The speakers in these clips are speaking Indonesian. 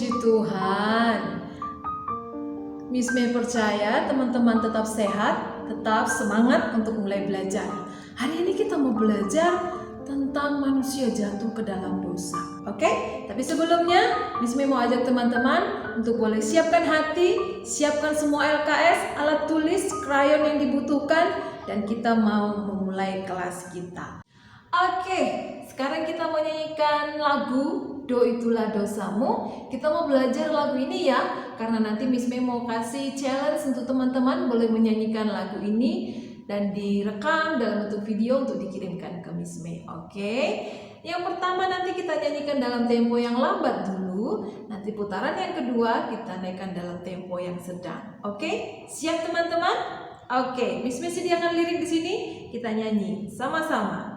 Puji Tuhan. Miss May percaya teman-teman tetap sehat, tetap semangat untuk mulai belajar. Hari ini kita mau belajar tentang manusia jatuh ke dalam dosa. Oke? Tapi sebelumnya, Miss May mau ajak teman-teman untuk boleh siapkan hati, siapkan semua LKS, alat tulis, krayon yang dibutuhkan, dan kita mau memulai kelas kita. Oke, sekarang kita mau nyanyikan lagu Do Itulah Dosamu. Kita mau belajar lagu ini ya, karena nanti Miss May mau kasih challenge untuk teman-teman boleh menyanyikan lagu ini dan direkam dalam bentuk video untuk dikirimkan ke Miss May. Oke? Yang pertama nanti kita nyanyikan dalam tempo yang lambat dulu. Nanti putaran yang kedua kita naikkan dalam tempo yang sedang. Oke? Siap teman-teman? Oke, Miss May sediakan lirik di sini. Kita nyanyi sama-sama.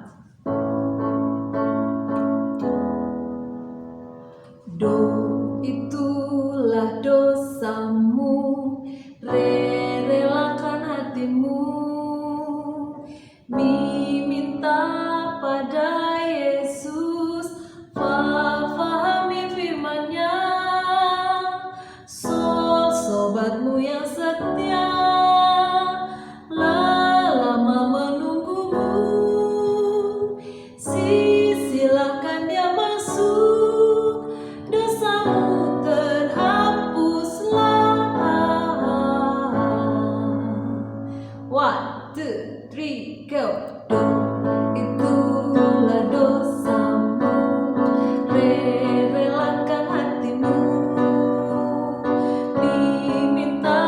Do itulah dosamu, relakan hatimu, minta pada Yesus, fahami firman-Nya, sobatmu yang setia, lama menunggumu, silakan dia masuk. Dosamu terhapuslah. 1, 2, 3, go. Do itulah dosamu, relakan hatimu, diminta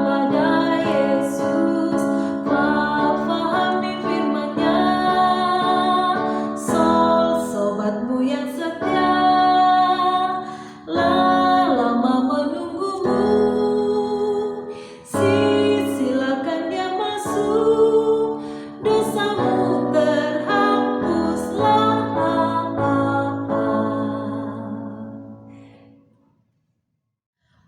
pada Yesus, fahami firman-Nya, sobatmu yang setia, lama menunggumu, silakan dia masuk, dosamu terhapuslah.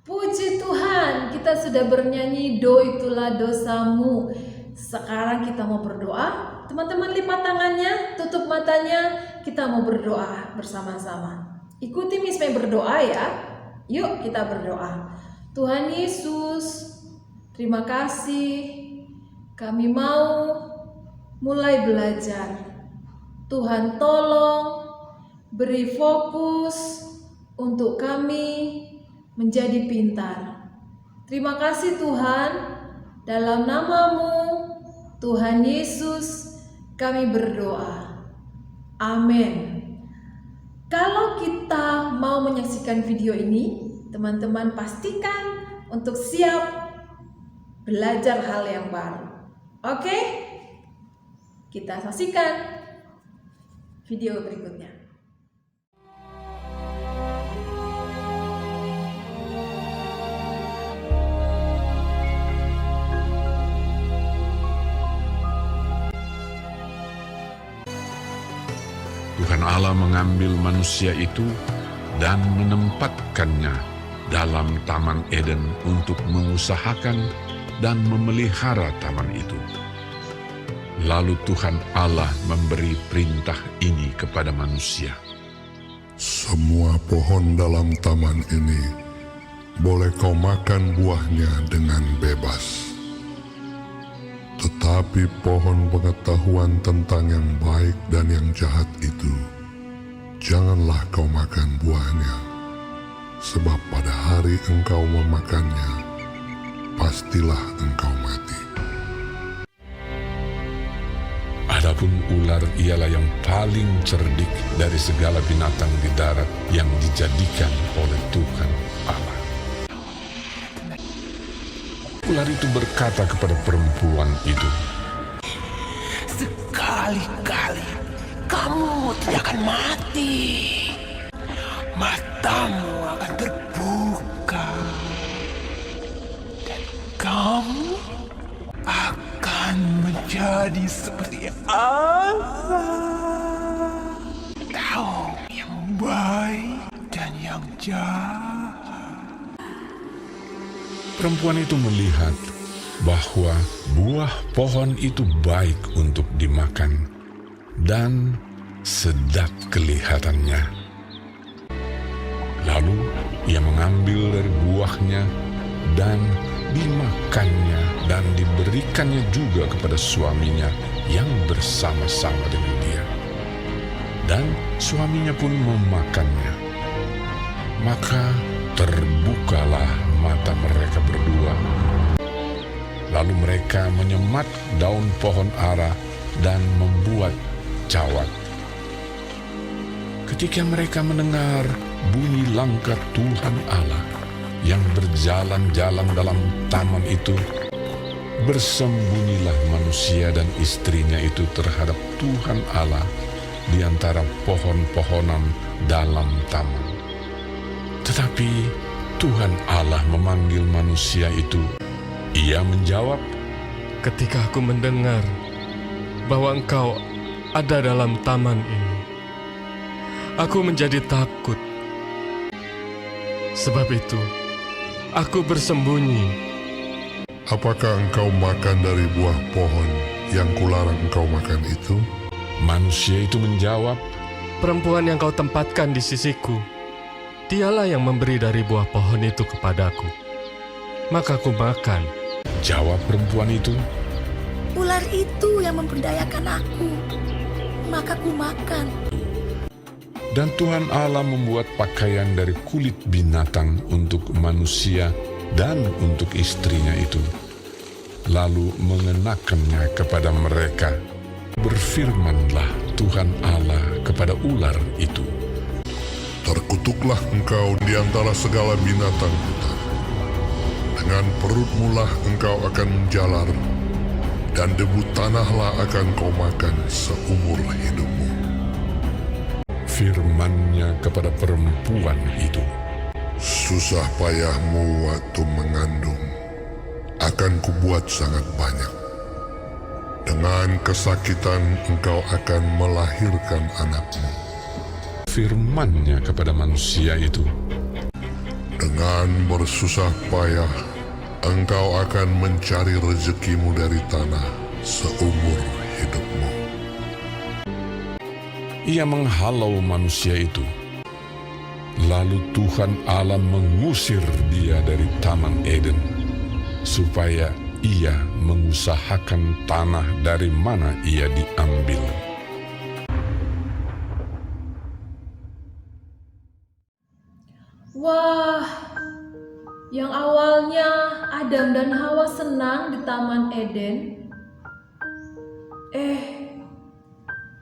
Puji Tuhan, kita sudah bernyanyi Do Itulah Dosamu. Sekarang kita mau berdoa. Teman-teman lipat tangannya, tutup matanya, kita mau berdoa bersama-sama. Ikuti Miss May berdoa ya. Yuk kita berdoa. Tuhan Yesus, terima kasih. Kami mau mulai belajar. Tuhan tolong beri fokus untuk kami menjadi pintar. Terima kasih Tuhan. Dalam nama-Mu, Tuhan Yesus, kami berdoa. Amin. Kalau kita mau menyaksikan video ini, teman-teman pastikan untuk siap belajar hal yang baru. Oke? Kita saksikan video berikutnya. Tuhan Allah mengambil manusia itu dan menempatkannya dalam Taman Eden untuk mengusahakan dan memelihara taman itu. Lalu Tuhan Allah memberi perintah ini kepada manusia. Semua pohon dalam taman ini boleh kau makan buahnya dengan bebas. Tetapi pohon pengetahuan tentang yang baik dan yang jahat itu, janganlah kau makan buahnya, sebab pada hari engkau memakannya, pastilah engkau mati. Adapun ular ialah yang paling cerdik dari segala binatang di darat yang dijadikan oleh Tuhan Allah. Ular itu berkata kepada perempuan itu, sekali-kali kamu tidak akan mati. Matamu akan terbuka dan kamu akan menjadi seperti Allah, tahu yang baik dan yang jahat. perempuan itu melihat bahwa buah pohon itu baik untuk dimakan dan sedap kelihatannya. Lalu ia mengambil dari buahnya dan dimakannya dan diberikannya juga kepada suaminya yang bersama-sama dengan dia. Dan suaminya pun memakannya. Maka terbukalah mata mereka berdua. Lalu mereka menyemat daun pohon ara dan membuat cawat. Ketika mereka mendengar bunyi langkah Tuhan Allah yang berjalan-jalan dalam taman itu, bersembunyilah manusia dan istrinya itu terhadap Tuhan Allah di antara pohon-pohonan dalam taman. Tetapi Tuhan Allah memanggil manusia itu. Ia menjawab, Ketika aku mendengar bahwa engkau ada dalam taman ini, aku menjadi takut. Sebab itu, aku bersembunyi. Apakah engkau makan dari buah pohon yang kularang engkau makan itu? Manusia itu menjawab, Perempuan yang kau tempatkan di sisiku, dialah yang memberi dari buah pohon itu kepadaku. Maka aku makan. Jawab perempuan itu, Ular itu yang memperdayakan aku, maka ku makan. dan Tuhan Allah membuat pakaian dari kulit binatang untuk manusia dan untuk istrinya itu, lalu mengenakannya kepada mereka. Berfirmanlah Tuhan Allah kepada ular itu, Terkutuklah engkau di antara segala binatang hutan. Dengan perutmu lah engkau akan menjalar, dan debu tanahlah akan kau makan seumur hidupmu. firman-Nya kepada perempuan itu, Susah payahmu waktu mengandung akan kubuat sangat banyak. Dengan kesakitan engkau akan melahirkan anakmu. firman-Nya kepada manusia itu, Dengan bersusah payah engkau akan mencari rezekimu dari tanah seumur hidupmu. ia menghalau manusia itu. Lalu Tuhan Allah mengusir dia dari Taman Eden, supaya ia mengusahakan tanah dari mana ia diambil. Wah, yang awalnya Adam dan Hawa senang di Taman Eden,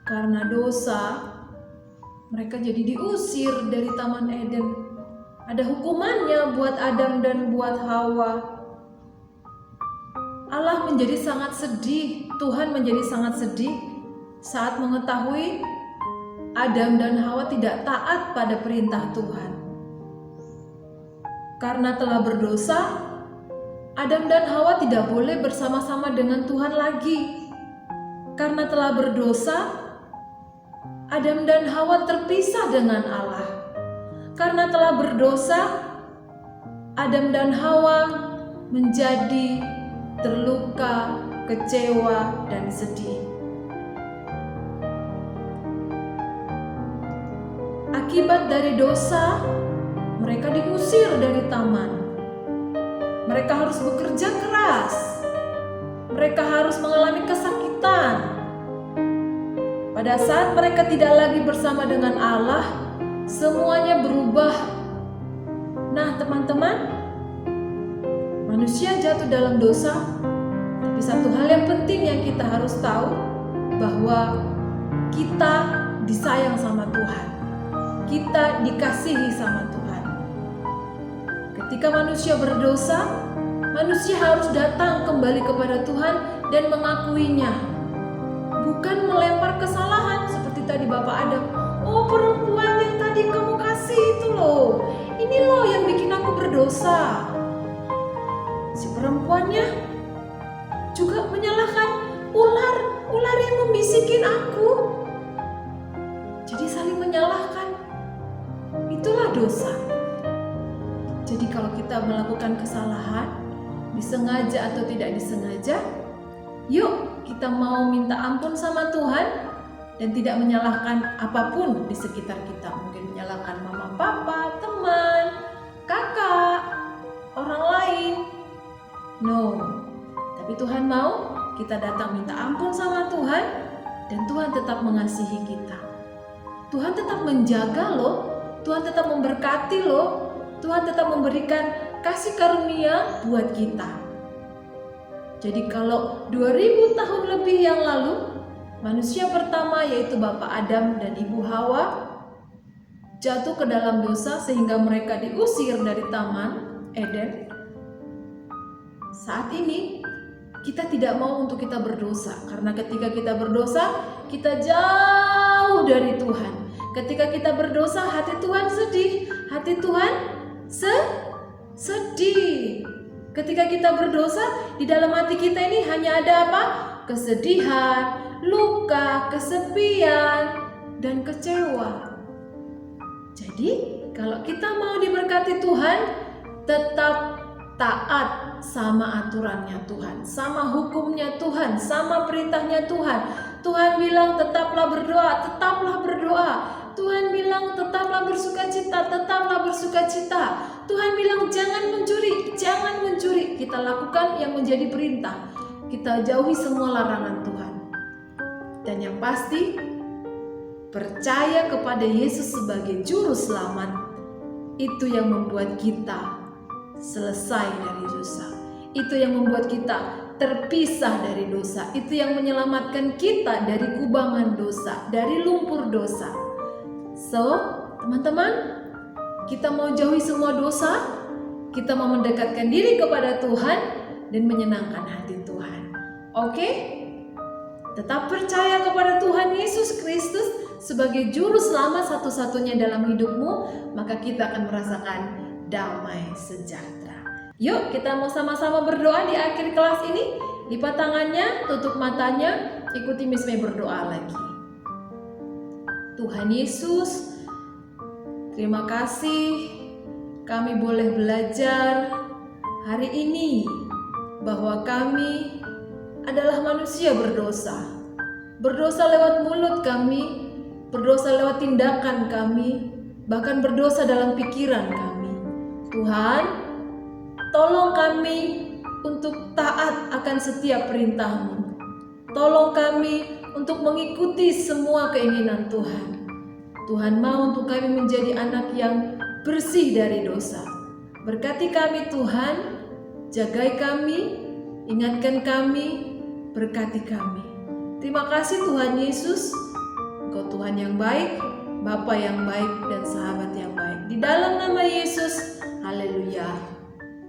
karena dosa, mereka jadi diusir dari Taman Eden. Ada hukumannya buat Adam dan buat Hawa. Allah menjadi sangat sedih, Tuhan menjadi sangat sedih saat mengetahui Adam dan Hawa tidak taat pada perintah Tuhan. Karena telah berdosa, Adam dan Hawa tidak boleh bersama-sama dengan Tuhan lagi. Karena telah berdosa, Adam dan Hawa terpisah dengan Allah. Karena telah berdosa, Adam dan Hawa menjadi terluka, kecewa, dan sedih. Akibat dari dosa, mereka diusir dari taman. Mereka harus bekerja keras. Mereka harus mengalami kesakitan. Pada saat mereka tidak lagi bersama dengan Allah, semuanya berubah. Nah, teman-teman, manusia jatuh dalam dosa, tapi satu hal yang penting yang kita harus tahu, bahwa kita disayang sama Tuhan. Kita dikasihi sama Tuhan. Ketika manusia berdosa, manusia harus datang kembali kepada Tuhan dan mengakuinya. Bukan melempar kesalahan seperti tadi Bapak Adam. Oh, perempuan yang tadi kamu kasih itu loh. Ini loh yang bikin aku berdosa. Si perempuannya juga menyalahkan ular yang membisikin aku. Jadi saling menyalahkan. Itulah dosa. Jadi kalau kita melakukan kesalahan, disengaja atau tidak disengaja, yuk kita mau minta ampun sama Tuhan dan tidak menyalahkan apapun di sekitar kita. Mungkin menyalahkan mama mama, papa, teman, kakak, orang lain. No, tapi Tuhan mau kita datang minta ampun sama Tuhan dan Tuhan tetap mengasihi kita. Tuhan tetap menjaga loh, Tuhan tetap memberkati loh, Tuhan tetap memberikan kasih karunia buat kita. Jadi kalau 2000 tahun lebih yang lalu, manusia pertama yaitu Bapak Adam dan Ibu Hawa jatuh ke dalam dosa sehingga mereka diusir dari Taman Eden. Saat ini kita tidak mau untuk kita berdosa, karena ketika kita berdosa, kita jauh dari Tuhan. Ketika kita berdosa, hati Tuhan sedih, hati Tuhan sedih. Ketika kita berdosa, di dalam hati kita ini hanya ada apa? Kesedihan, luka, kesepian, dan kecewa. Jadi, kalau kita mau diberkati Tuhan, tetap taat sama aturannya Tuhan, sama hukumnya Tuhan, sama perintahnya Tuhan. Tuhan bilang tetaplah berdoa, tetaplah berdoa. Tuhan bilang tetaplah bersukacita, tetaplah bersukacita. Tuhan bilang jangan mencuri, jangan mencuri. Kita lakukan yang menjadi perintah. Kita jauhi semua larangan Tuhan. Dan yang pasti, percaya kepada Yesus sebagai juru selamat, itu yang membuat kita selesai dari dosa. Itu yang membuat kita terpisah dari dosa. Itu yang menyelamatkan kita dari kubangan dosa, dari lumpur dosa. So, teman-teman, kita mau jauhi semua dosa, kita mau mendekatkan diri kepada Tuhan dan menyenangkan hati Tuhan. Oke? Tetap percaya kepada Tuhan Yesus Kristus sebagai juru selamat satu-satunya dalam hidupmu, maka kita akan merasakan damai sejahtera. Yuk, kita mau sama-sama berdoa di akhir kelas ini. Lipat tangannya, tutup matanya, ikuti Miss May berdoa lagi. Tuhan Yesus, terima kasih kami boleh belajar hari ini bahwa kami adalah manusia berdosa. Berdosa lewat mulut kami, berdosa lewat tindakan kami, bahkan berdosa dalam pikiran kami. Tuhan, tolong kami untuk taat akan setiap perintah-Mu. Tolong kami untuk mengikuti semua keinginan Tuhan. Tuhan mau untuk kami menjadi anak yang bersih dari dosa. Berkati kami Tuhan, jagai kami, ingatkan kami, berkati kami. Terima kasih Tuhan Yesus, Engkau Tuhan yang baik, Bapa yang baik, dan sahabat yang baik. Di dalam nama Yesus, haleluya.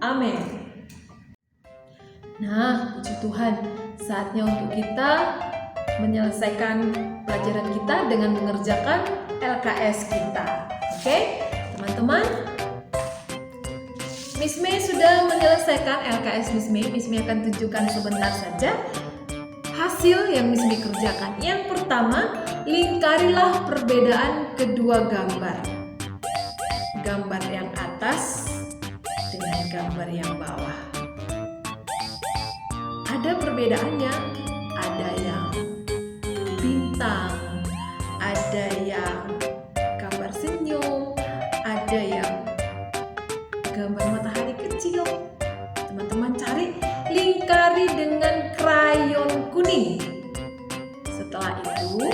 Amin. Nah, puji Tuhan, saatnya untuk kita menyelesaikan pelajaran kita dengan mengerjakan LKS kita. Oke, teman-teman, Miss May sudah menyelesaikan LKS Miss May. Miss May akan tunjukkan sebentar saja hasil yang Miss May kerjakan. Yang pertama, lingkarilah perbedaan kedua gambar. Gambar yang atas dengan gambar yang bawah. Ada perbedaannya, ada yang bintang, ada yang gambar senyum, ada yang gambar matahari kecil. Teman-teman cari, lingkari dengan krayon kuning. Setelah itu,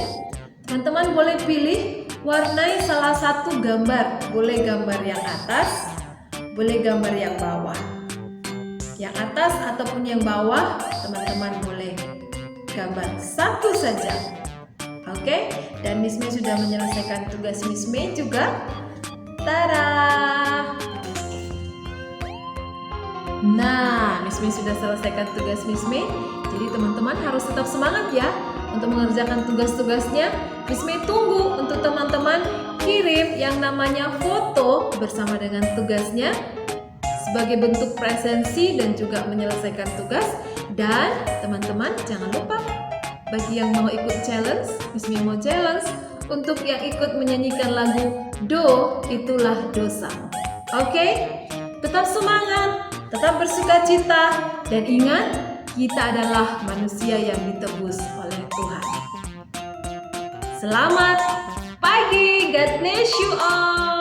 teman-teman boleh pilih warnai salah satu gambar. Boleh gambar yang atas, boleh gambar yang bawah. Yang atas ataupun yang bawah, teman-teman boleh gambar satu saja. Oke, dan Miss May sudah menyelesaikan tugas Miss May juga. Tada! Nah, Miss May sudah selesaikan tugas Miss May. Jadi teman-teman harus tetap semangat ya untuk mengerjakan tugas-tugasnya. Miss May tunggu untuk teman-teman kirim yang namanya foto bersama dengan tugasnya sebagai bentuk presensi dan juga menyelesaikan tugas. Dan teman-teman jangan lupa, bagi yang mau ikut challenge, Miss May mau challenge untuk yang ikut menyanyikan lagu Do Itulah Dosa. Oke? Tetap semangat, tetap bersukacita, dan ingat, kita adalah manusia yang ditebus oleh Tuhan. Selamat pagi, God bless you all.